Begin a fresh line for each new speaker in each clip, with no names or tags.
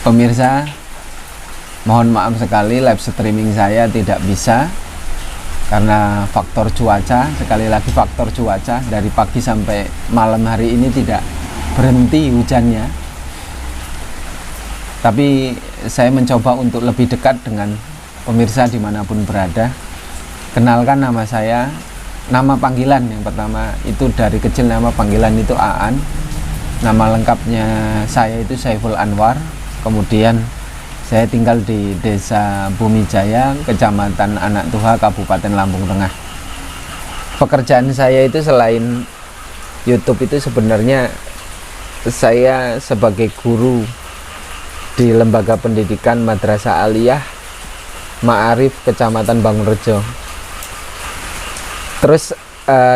Pemirsa, mohon maaf sekali live streaming saya tidak bisa karena faktor cuaca. Sekali lagi faktor cuaca, dari pagi sampai malam hari ini tidak berhenti hujannya. Tapi saya mencoba untuk lebih dekat dengan pemirsa dimanapun berada. Kenalkan nama saya, nama panggilan yang pertama itu dari kecil nama panggilan itu Aan. Nama lengkapnya saya itu Saiful Anwar. Kemudian saya tinggal di Desa Bumi Jaya, Kecamatan Anak Tuha, Kabupaten Lampung Tengah. Pekerjaan saya itu selain YouTube itu sebenarnya saya sebagai guru di Lembaga Pendidikan Madrasah Aliyah Ma'arif Kecamatan Bangunrejo. Terus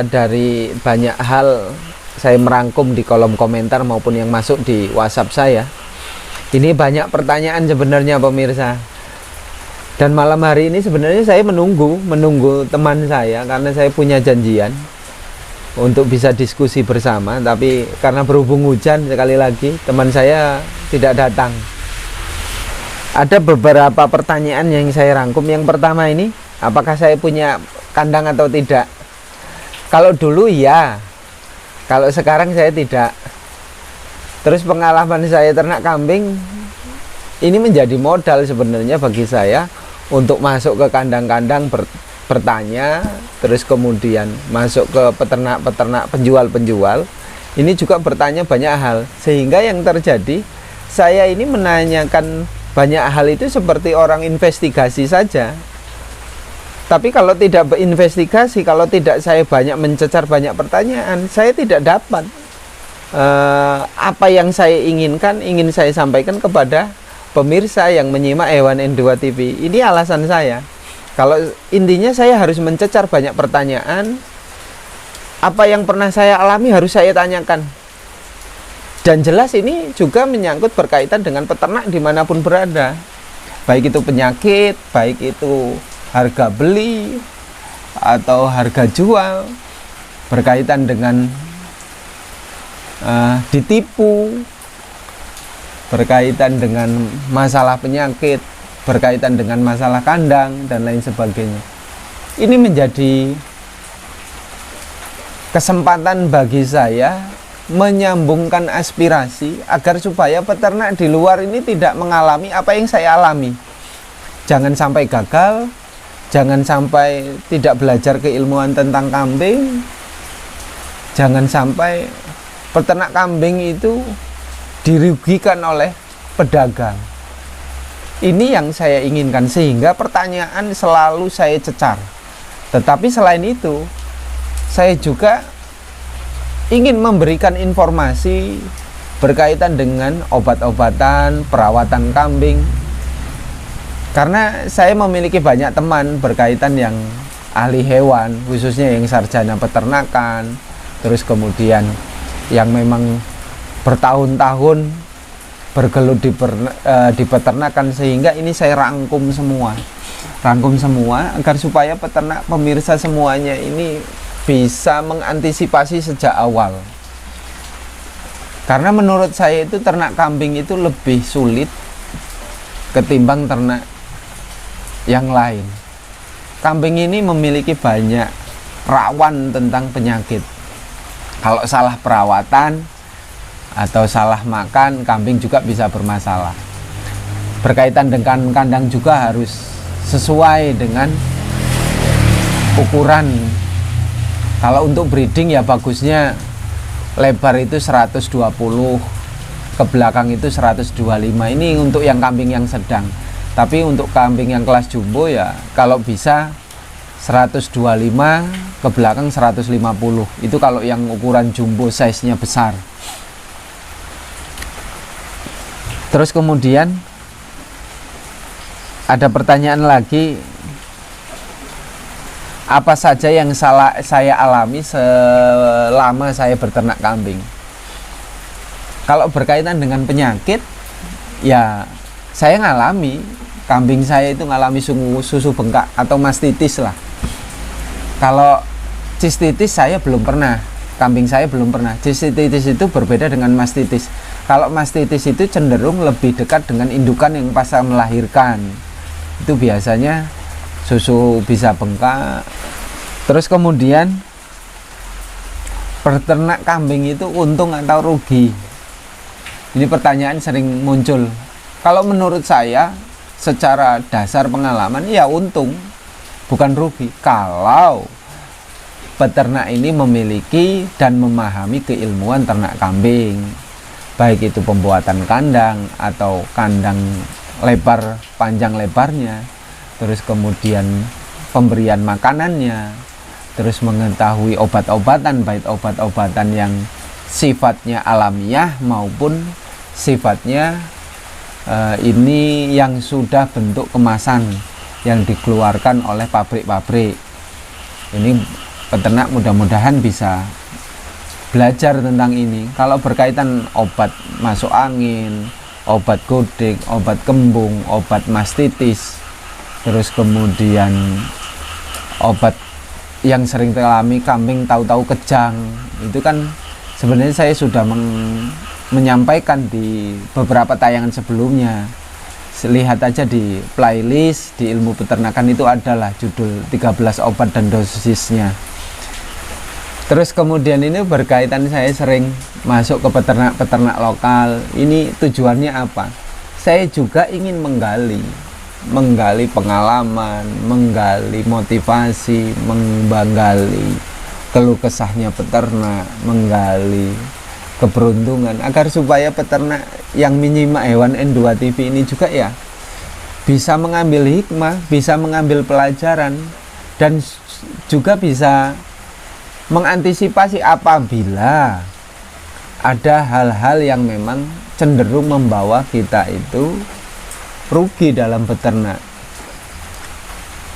dari banyak hal saya merangkum di kolom komentar maupun yang masuk di WhatsApp saya. Ini banyak pertanyaan sebenarnya pemirsa. Dan malam hari ini sebenarnya saya menunggu teman saya karena saya punya janjian untuk bisa diskusi bersama, tapi karena berhubung hujan sekali lagi teman saya tidak datang. Ada beberapa pertanyaan yang saya rangkum. Yang pertama ini, apakah saya punya kandang atau tidak? Kalau dulu ya, kalau sekarang saya tidak. Terus pengalaman saya ternak kambing ini menjadi modal sebenarnya bagi saya untuk masuk ke kandang-kandang bertanya, terus kemudian masuk ke peternak-peternak, penjual-penjual. Ini juga bertanya banyak hal, sehingga yang terjadi saya ini menanyakan banyak hal itu seperti orang investigasi saja. Tapi kalau tidak berinvestigasi, kalau tidak saya banyak mencecar banyak pertanyaan, saya tidak dapat apa yang saya inginkan, ingin saya sampaikan kepada pemirsa yang menyimak Hewan N2 TV. Ini alasan saya. Kalau intinya saya harus mencecar banyak pertanyaan, apa yang pernah saya alami harus saya tanyakan. Dan jelas ini juga menyangkut berkaitan dengan peternak dimanapun berada. Baik itu penyakit, baik itu harga beli atau harga jual, berkaitan dengan ditipu, berkaitan dengan masalah penyakit, berkaitan dengan masalah kandang dan lain sebagainya. Ini menjadi kesempatan bagi saya menyambungkan aspirasi agar supaya peternak di luar ini tidak mengalami apa yang saya alami. Jangan sampai gagal, jangan sampai tidak belajar keilmuan tentang kambing, jangan sampai peternak kambing itu dirugikan oleh pedagang. Ini yang saya inginkan, sehingga pertanyaan selalu saya cecar. Tetapi selain itu, saya juga ingin memberikan informasi berkaitan dengan obat-obatan, perawatan kambing. Karena saya memiliki banyak teman berkaitan yang ahli hewan, khususnya yang sarjana peternakan, terus kemudian yang memang bertahun-tahun bergelut di peternakan, sehingga ini saya rangkum semua agar supaya peternak pemirsa semuanya ini bisa mengantisipasi sejak awal. Karena menurut saya itu ternak kambing itu lebih sulit ketimbang ternak yang lain. Kambing ini memiliki banyak rawan tentang penyakit. Kalau salah perawatan atau salah makan, kambing juga bisa bermasalah. Berkaitan dengan kandang juga harus sesuai dengan ukuran. Kalau untuk breeding ya bagusnya lebar itu 120, ke belakang itu 125. Ini untuk yang kambing yang sedang. Tapi untuk kambing yang kelas jumbo ya kalau bisa 125, ke belakang 150. Itu kalau yang ukuran jumbo, size-nya besar. Terus kemudian ada pertanyaan lagi, apa saja yang saya alami selama saya berternak kambing? Kalau berkaitan dengan penyakit, ya saya ngalami, kambing saya itu ngalami susu bengkak atau mastitis lah. Kalau cistitis saya belum pernah, kambing saya belum pernah. Cistitis itu berbeda dengan mastitis. Kalau mastitis itu cenderung lebih dekat dengan indukan yang pasca melahirkan. Itu biasanya susu bisa bengkak. Terus kemudian peternak kambing itu untung atau rugi? Ini pertanyaan sering muncul. Kalau menurut saya secara dasar pengalaman ya untung, bukan rugi. Kalau peternak ini memiliki dan memahami keilmuan ternak kambing, baik itu pembuatan kandang atau kandang lebar panjang lebarnya, terus kemudian pemberian makanannya, terus mengetahui obat-obatan, baik obat-obatan yang sifatnya alamiah maupun sifatnya ini yang sudah bentuk kemasan yang dikeluarkan oleh pabrik-pabrik. Ini peternak mudah-mudahan bisa belajar tentang ini. Kalau berkaitan obat masuk angin, obat godek, obat kembung, obat mastitis, terus kemudian obat yang sering teralami kambing tahu-tahu kejang, itu kan sebenarnya saya sudah menyampaikan di beberapa tayangan sebelumnya. Lihat aja di playlist di ilmu peternakan, itu adalah judul 13 obat dan dosisnya. Terus kemudian ini berkaitan, saya sering masuk ke peternak-peternak lokal. Ini tujuannya apa? Saya juga ingin menggali pengalaman, menggali motivasi, menggali keluh kesahnya peternak, menggali keberuntungan, agar supaya peternak yang menyimak Hewan N2 TV ini juga ya bisa mengambil hikmah, bisa mengambil pelajaran, dan juga bisa mengantisipasi apabila ada hal-hal yang memang cenderung membawa kita itu rugi dalam beternak.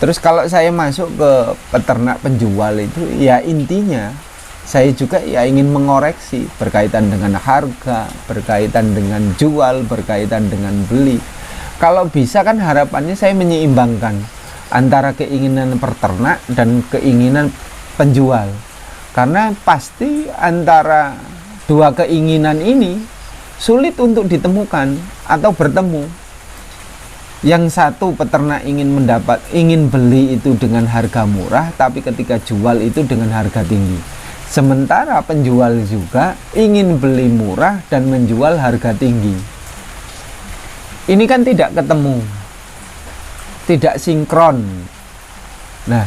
Terus kalau saya masuk ke peternak penjual itu ya intinya saya juga ya ingin mengoreksi berkaitan dengan harga, berkaitan dengan jual, berkaitan dengan beli. Kalau bisa kan harapannya saya menyeimbangkan antara keinginan peternak dan keinginan penjual. Karena pasti antara dua keinginan ini sulit untuk ditemukan atau bertemu. Yang satu peternak ingin beli itu dengan harga murah, tapi ketika jual itu dengan harga tinggi. Sementara penjual juga ingin beli murah dan menjual harga tinggi. Ini kan tidak ketemu, tidak sinkron. Nah,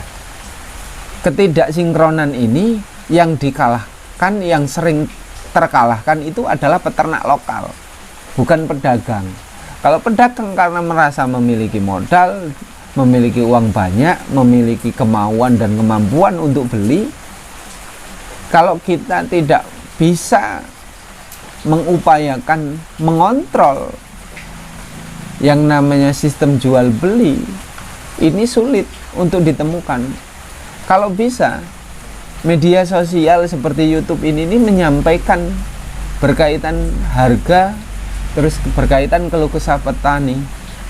ketidaksinkronan ini yang dikalahkan, yang sering terkalahkan itu adalah peternak lokal, bukan pedagang. Kalau pedagang karena merasa memiliki modal, memiliki uang banyak, memiliki kemauan dan kemampuan untuk beli, kalau kita tidak bisa mengupayakan mengontrol yang namanya sistem jual beli, ini sulit untuk ditemukan. Kalau bisa, media sosial seperti YouTube ini menyampaikan berkaitan harga, terus berkaitan keluh kesah petani,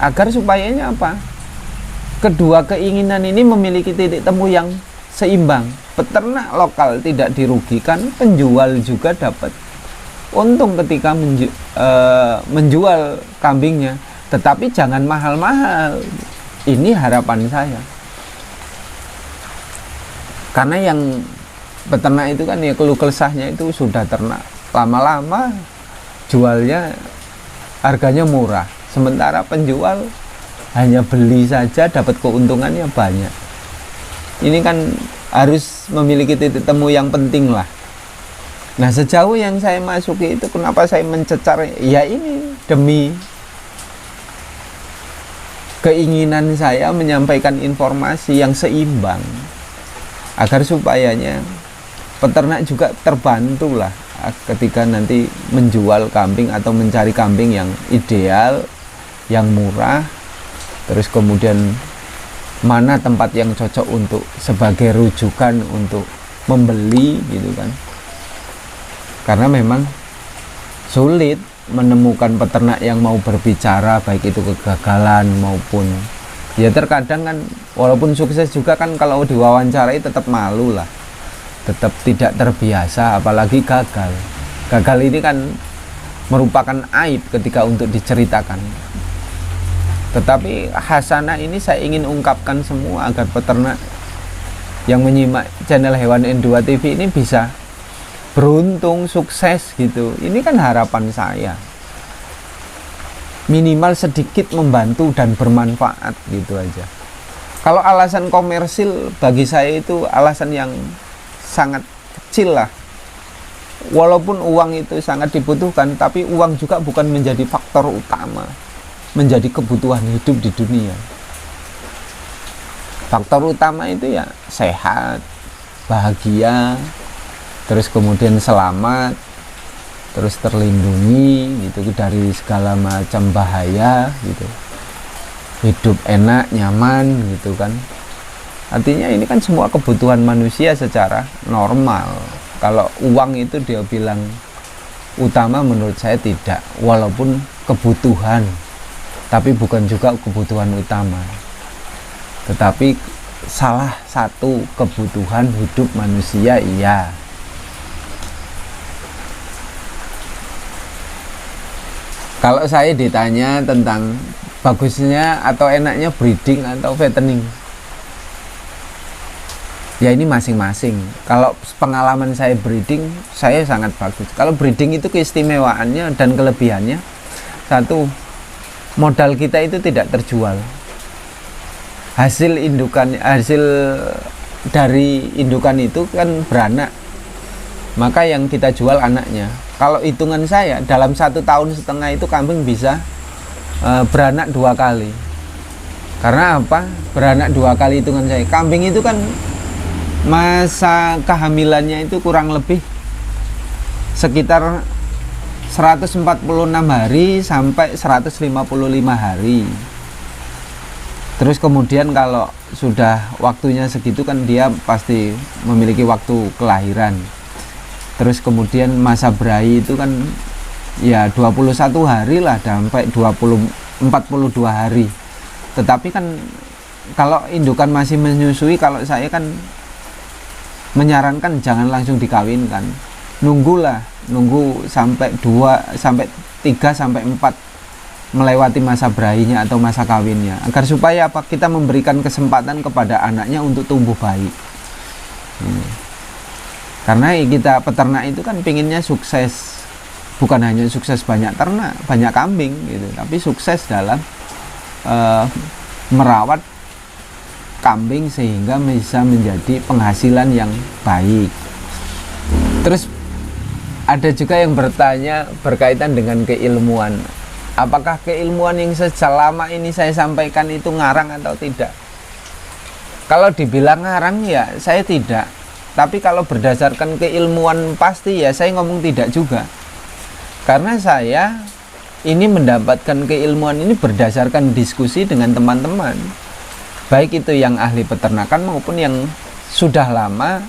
agar supayanya apa? Kedua keinginan ini memiliki titik temu yang seimbang. Peternak lokal tidak dirugikan, penjual juga dapat untung ketika menjual kambingnya, tetapi jangan mahal-mahal. Ini harapan saya. Karena yang peternak itu kan ya keluh kesahnya itu sudah ternak lama-lama, jualnya harganya murah, sementara penjual hanya beli saja dapat keuntungannya banyak. Ini kan harus memiliki titik temu yang penting lah. Nah, sejauh yang saya masuki itu, kenapa saya mencecar? Ya ini demi keinginan saya menyampaikan informasi yang seimbang, agar supayanya peternak juga terbantu lah ketika nanti menjual kambing atau mencari kambing yang ideal, yang murah, terus kemudian mana tempat yang cocok untuk sebagai rujukan untuk membeli gitu kan. Karena memang sulit menemukan peternak yang mau berbicara, baik itu kegagalan maupun ya terkadang kan walaupun sukses juga kan kalau diwawancarai tetap malu lah, tetap tidak terbiasa, apalagi gagal. Gagal ini kan merupakan aib ketika untuk diceritakan. Tetapi hasanah ini saya ingin ungkapkan semua agar peternak yang menyimak channel Hewan N2 TV ini bisa beruntung, sukses gitu. Ini kan harapan saya. Minimal sedikit membantu dan bermanfaat gitu aja. Kalau alasan komersil bagi saya itu alasan yang sangat kecil lah. Walaupun uang itu sangat dibutuhkan, tapi uang juga bukan menjadi faktor utama menjadi kebutuhan hidup di dunia. Faktor utama itu ya sehat, bahagia, terus kemudian selamat, terus terlindungi gitu dari segala macam bahaya gitu. Hidup enak, nyaman gitu kan. Artinya ini kan semua kebutuhan manusia secara normal. Kalau uang itu dia bilang utama, menurut saya tidak. Walaupun kebutuhan, tapi bukan juga kebutuhan utama. Tetapi salah satu kebutuhan hidup manusia, iya. Kalau saya ditanya tentang bagusnya atau enaknya breeding atau fattening, ya ini masing-masing. Kalau pengalaman saya breeding, saya sangat bagus. Kalau breeding itu keistimewaannya dan kelebihannya, satu, modal kita itu tidak terjual. Hasil dari indukan itu kan beranak, maka yang kita jual anaknya. Kalau hitungan saya dalam 1,5 tahun itu kambing bisa beranak 2 kali. Karena apa? Beranak 2 kali hitungan saya. Kambing itu kan masa kehamilannya itu kurang lebih sekitar 146 hari sampai 155 hari. Terus kemudian kalau sudah waktunya segitu kan dia pasti memiliki waktu kelahiran. Terus kemudian masa berahi itu kan ya 21 hari lah sampai 42 hari. Tetapi kan kalau indukan masih menyusui, kalau saya kan menyarankan jangan langsung dikawinkan. Nunggu sampai 3 sampai 4 melewati masa berahinya atau masa kawinnya, agar supaya apa, kita memberikan kesempatan kepada anaknya untuk tumbuh baik. Karena kita peternak itu kan pinginnya sukses, bukan hanya sukses banyak ternak, banyak kambing gitu, tapi sukses dalam merawat kambing sehingga bisa menjadi penghasilan yang baik. Terus ada juga yang bertanya berkaitan dengan keilmuan. Apakah keilmuan yang selama ini saya sampaikan itu ngarang atau tidak? Kalau dibilang ngarang ya saya tidak. Tapi kalau berdasarkan keilmuan pasti ya saya ngomong tidak juga. Karena saya ini mendapatkan keilmuan ini berdasarkan diskusi dengan teman-teman. Baik itu yang ahli peternakan maupun yang sudah lama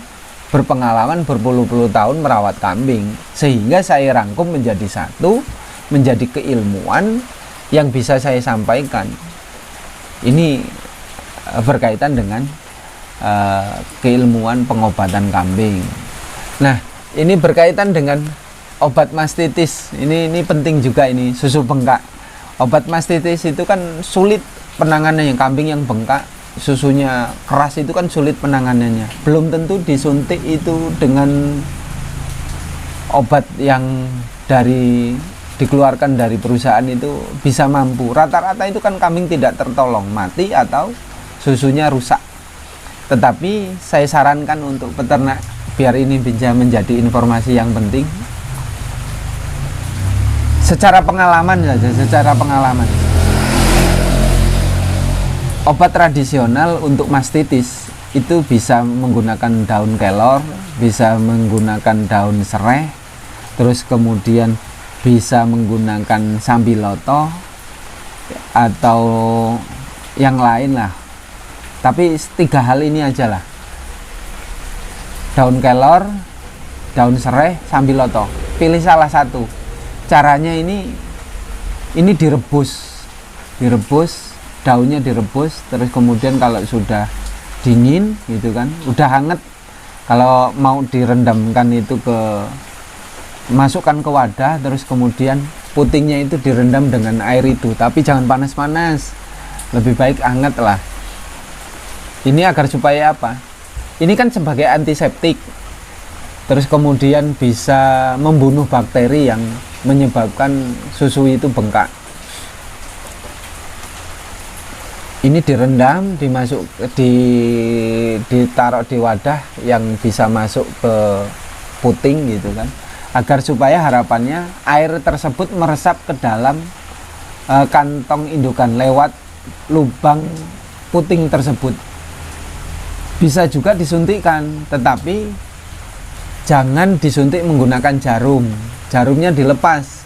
berpengalaman berpuluh-puluh tahun merawat kambing. Sehingga saya rangkum menjadi satu, menjadi keilmuan yang bisa saya sampaikan. Ini berkaitan dengan keilmuan pengobatan kambing. Nah, ini berkaitan dengan obat mastitis. Ini penting juga, ini susu bengkak. Obat mastitis itu kan sulit penanganannya. Kambing yang bengkak, susunya keras itu kan sulit penanganannya. Belum tentu disuntik itu dengan obat yang dikeluarkan dari perusahaan itu bisa mampu. Rata-rata itu kan kambing tidak tertolong, mati atau susunya rusak. Tetapi saya sarankan untuk peternak, biar ini bisa menjadi informasi yang penting, secara pengalaman saja, obat tradisional untuk mastitis itu bisa menggunakan daun kelor, bisa menggunakan daun serai, terus kemudian bisa menggunakan sambiloto atau yang lain lah. Tapi 3 hal ini aja lah: daun kelor, daun serai, sambiloto. Pilih salah satu. Caranya ini direbus, daunnya direbus, terus kemudian kalau sudah dingin gitu kan, udah hangat, kalau mau direndamkan itu ke masukkan ke wadah, terus kemudian putingnya itu direndam dengan air itu, tapi jangan panas-panas, lebih baik hangat lah. Ini agar supaya apa? Ini kan sebagai antiseptik, terus kemudian bisa membunuh bakteri yang menyebabkan susu itu bengkak. Ini direndam, ditaruh di wadah yang bisa masuk ke puting gitu kan, agar supaya harapannya air tersebut meresap ke dalam kantong indukan lewat lubang puting tersebut. Bisa juga disuntikkan, tetapi jangan disuntik menggunakan jarum. Jarumnya dilepas,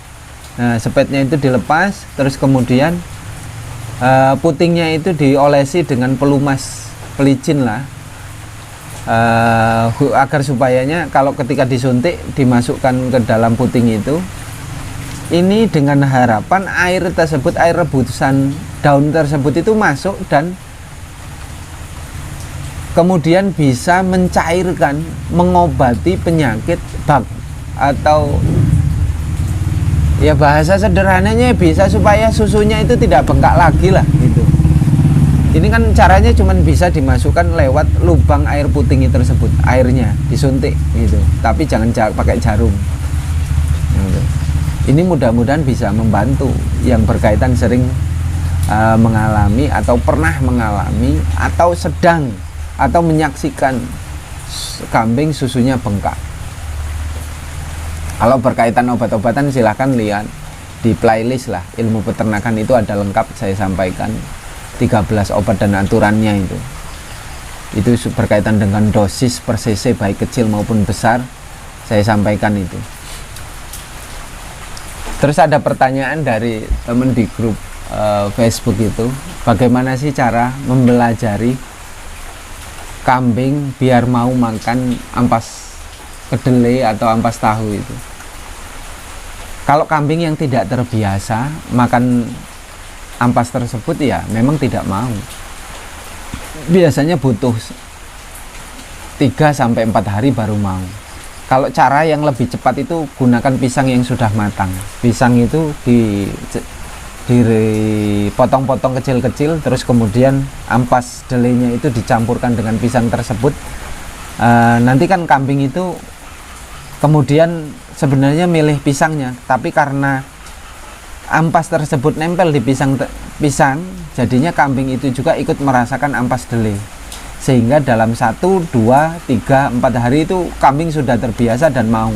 nah sepetnya itu dilepas, terus kemudian putingnya itu diolesi dengan pelumas pelicin lah, agar supayanya kalau ketika disuntik dimasukkan ke dalam puting itu, ini dengan harapan air tersebut, air rebusan daun tersebut itu masuk dan kemudian bisa mencairkan, mengobati penyakit bak, atau ya bahasa sederhananya bisa supaya susunya itu tidak bengkak lagi lah gitu. Ini kan caranya cuman bisa dimasukkan lewat lubang air puting tersebut, airnya disuntik gitu, tapi jangan pakai jarum gitu. Ini mudah-mudahan bisa membantu yang berkaitan sering mengalami atau pernah mengalami atau sedang atau menyaksikan kambing susunya bengkak. Kalau berkaitan obat-obatan silahkan lihat di playlist lah, ilmu peternakan itu ada lengkap saya sampaikan 13 obat dan aturannya itu berkaitan dengan dosis per cc baik kecil maupun besar, saya sampaikan itu. Terus ada pertanyaan dari teman di grup Facebook itu, bagaimana sih cara mempelajari kambing biar mau makan ampas kedelai atau ampas tahu itu. Kalau kambing yang tidak terbiasa makan ampas tersebut ya memang tidak mau. Biasanya butuh 3-4 hari baru mau. Kalau cara yang lebih cepat itu gunakan pisang yang sudah matang. Pisang itu dipotong-potong kecil-kecil, terus kemudian ampas delainya itu dicampurkan dengan pisang tersebut. Nanti kan kambing itu kemudian sebenarnya milih pisangnya, tapi karena ampas tersebut nempel di pisang, jadinya kambing itu juga ikut merasakan ampas delay, sehingga dalam 1, 2, 3, 4 hari itu kambing sudah terbiasa dan mau.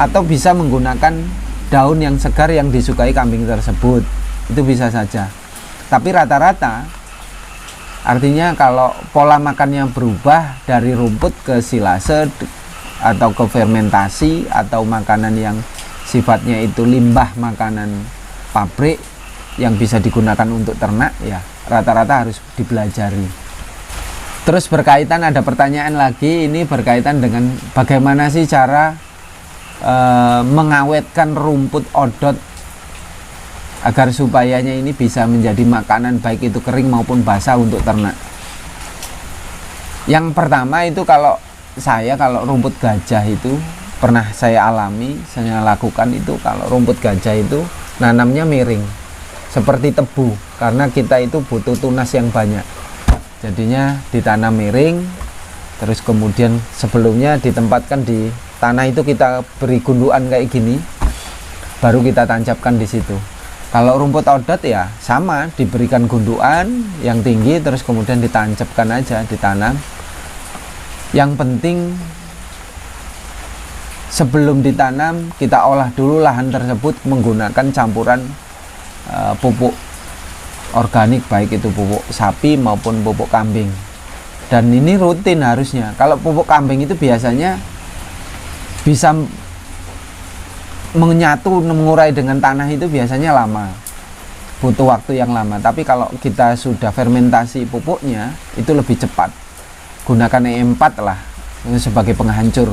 Atau bisa menggunakan daun yang segar yang disukai kambing tersebut, itu bisa saja. Tapi rata-rata artinya kalau pola makannya berubah dari rumput ke silase atau ke fermentasi atau makanan yang sifatnya itu limbah makanan pabrik yang bisa digunakan untuk ternak, ya rata-rata harus dipelajari. Terus berkaitan, ada pertanyaan lagi, ini berkaitan dengan bagaimana sih cara mengawetkan rumput odot agar supayanya ini bisa menjadi makanan baik itu kering maupun basah untuk ternak. Yang pertama itu kalau rumput gajah itu pernah saya alami, saya lakukan itu, kalau rumput gajah itu nanamnya miring seperti tebu, karena kita itu butuh tunas yang banyak, jadinya ditanam miring. Terus kemudian sebelumnya ditempatkan di tanah itu, kita beri gundukan kayak gini, baru kita tancapkan di situ. Kalau rumput odot ya sama, diberikan gundukan yang tinggi, terus kemudian ditancapkan aja, ditanam. Yang penting sebelum ditanam kita olah dulu lahan tersebut menggunakan campuran pupuk organik, baik itu pupuk sapi maupun pupuk kambing. Dan ini rutin harusnya. Kalau pupuk kambing itu biasanya bisa menyatu, mengurai dengan tanah itu biasanya lama, butuh waktu yang lama. Tapi kalau kita sudah fermentasi pupuknya itu lebih cepat. Gunakan E4 lah sebagai penghancur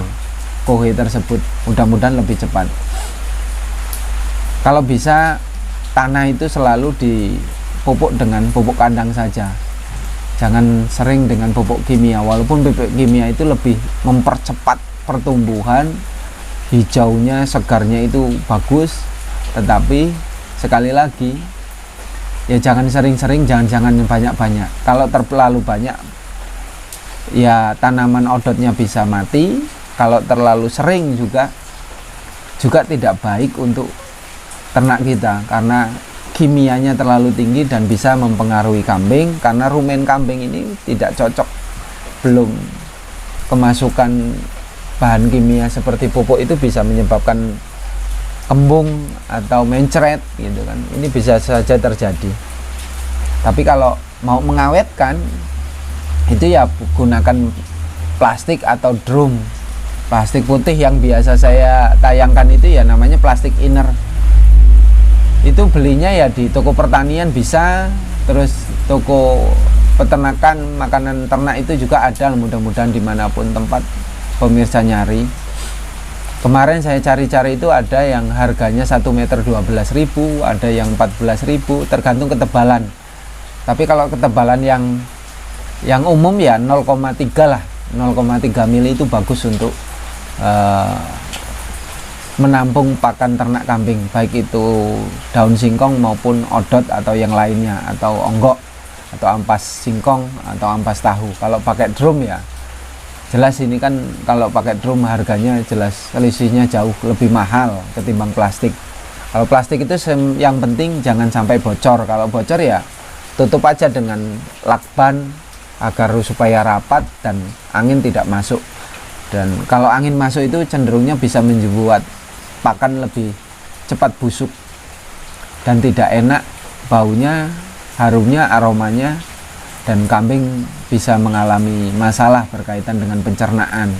kohe tersebut, mudah-mudahan lebih cepat. Kalau bisa tanah itu selalu dipupuk dengan pupuk kandang saja, jangan sering dengan pupuk kimia. Walaupun pupuk kimia itu lebih mempercepat pertumbuhan, hijaunya, segarnya itu bagus. Tetapi sekali lagi ya jangan sering-sering, jangan banyak-banyak. Kalau terlalu banyak ya tanaman odotnya bisa mati. Kalau terlalu sering juga tidak baik untuk ternak kita, karena kimianya terlalu tinggi dan bisa mempengaruhi kambing. Karena rumen kambing ini tidak cocok, belum kemasukan bahan kimia seperti pupuk, itu bisa menyebabkan kembung atau mencret gitu kan. Ini bisa saja terjadi. Tapi kalau mau mengawetkan itu ya gunakan plastik atau drum. Plastik putih yang biasa saya tayangkan itu ya namanya plastik inner. Itu belinya ya di toko pertanian bisa, terus toko peternakan makanan ternak itu juga ada, mudah-mudahan dimanapun tempat pemirsa nyari. Kemarin saya cari-cari itu ada yang harganya 1 meter 12.000, ada yang 14.000, tergantung ketebalan. Tapi kalau ketebalan yang umum ya 0,3 lah, 0,3 mili itu bagus untuk menampung pakan ternak kambing, baik itu daun singkong maupun odot atau yang lainnya, atau onggok atau ampas singkong atau ampas tahu. Kalau pakai drum ya jelas ini kan, kalau pakai drum harganya jelas selisihnya jauh lebih mahal ketimbang plastik. Kalau plastik itu yang penting jangan sampai bocor. Kalau bocor ya tutup aja dengan lakban agar supaya rapat dan angin tidak masuk. Dan kalau angin masuk itu cenderungnya bisa membuat pakan lebih cepat busuk dan tidak enak baunya, harumnya, aromanya, dan kambing bisa mengalami masalah berkaitan dengan pencernaan.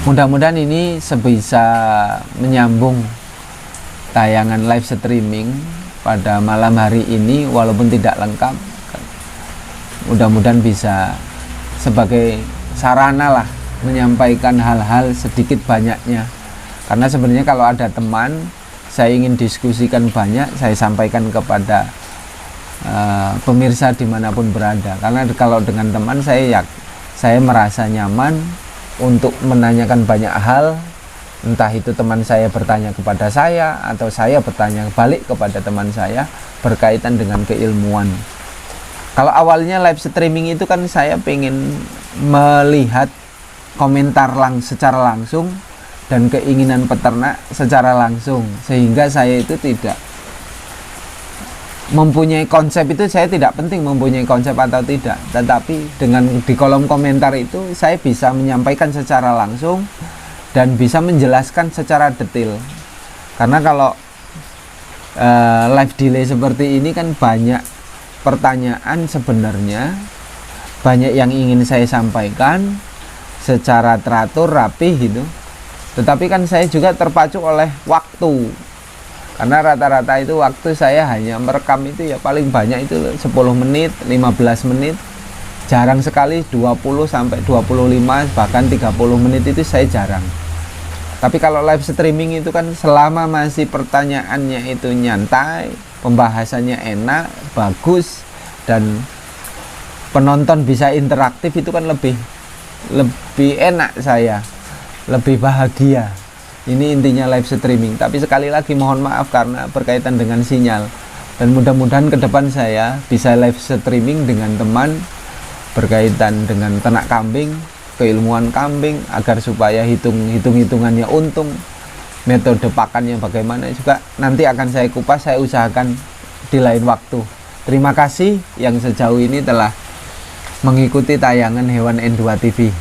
Mudah-mudahan ini sebisa menyambung tayangan live streaming pada malam hari ini, walaupun tidak lengkap. Mudah-mudahan bisa sebagai sarana lah menyampaikan hal-hal sedikit banyaknya. Karena sebenarnya kalau ada teman saya ingin diskusikan banyak, saya sampaikan kepada pemirsa dimanapun berada. Karena kalau dengan teman saya merasa nyaman untuk menanyakan banyak hal. Entah itu teman saya bertanya kepada saya atau saya bertanya balik kepada teman saya berkaitan dengan keilmuan. Kalau awalnya live streaming itu kan saya pengen melihat komentar secara langsung dan keinginan peternak secara langsung, sehingga saya itu tidak mempunyai konsep. Itu saya tidak penting mempunyai konsep atau tidak, tetapi dengan di kolom komentar itu saya bisa menyampaikan secara langsung dan bisa menjelaskan secara detail. Karena kalau live delay seperti ini kan banyak pertanyaan, sebenarnya banyak yang ingin saya sampaikan secara teratur, rapih gitu. Tetapi kan saya juga terpacu oleh waktu. Karena rata-rata itu waktu saya hanya merekam itu ya paling banyak itu 10 menit, 15 menit. Jarang sekali 20 sampai 25 bahkan 30 menit itu saya jarang. Tapi kalau live streaming itu kan selama masih pertanyaannya itu nyantai, pembahasannya enak, bagus, dan penonton bisa interaktif, itu kan lebih enak, saya lebih bahagia. Ini intinya live streaming. Tapi sekali lagi mohon maaf karena berkaitan dengan sinyal, dan mudah-mudahan ke depan saya bisa live streaming dengan teman berkaitan dengan ternak kambing, keilmuan kambing, agar supaya hitung-hitungannya untung, metode pakannya bagaimana juga nanti akan saya kupas, saya usahakan di lain waktu. Terima kasih yang sejauh ini telah mengikuti tayangan Hewan N2 TV.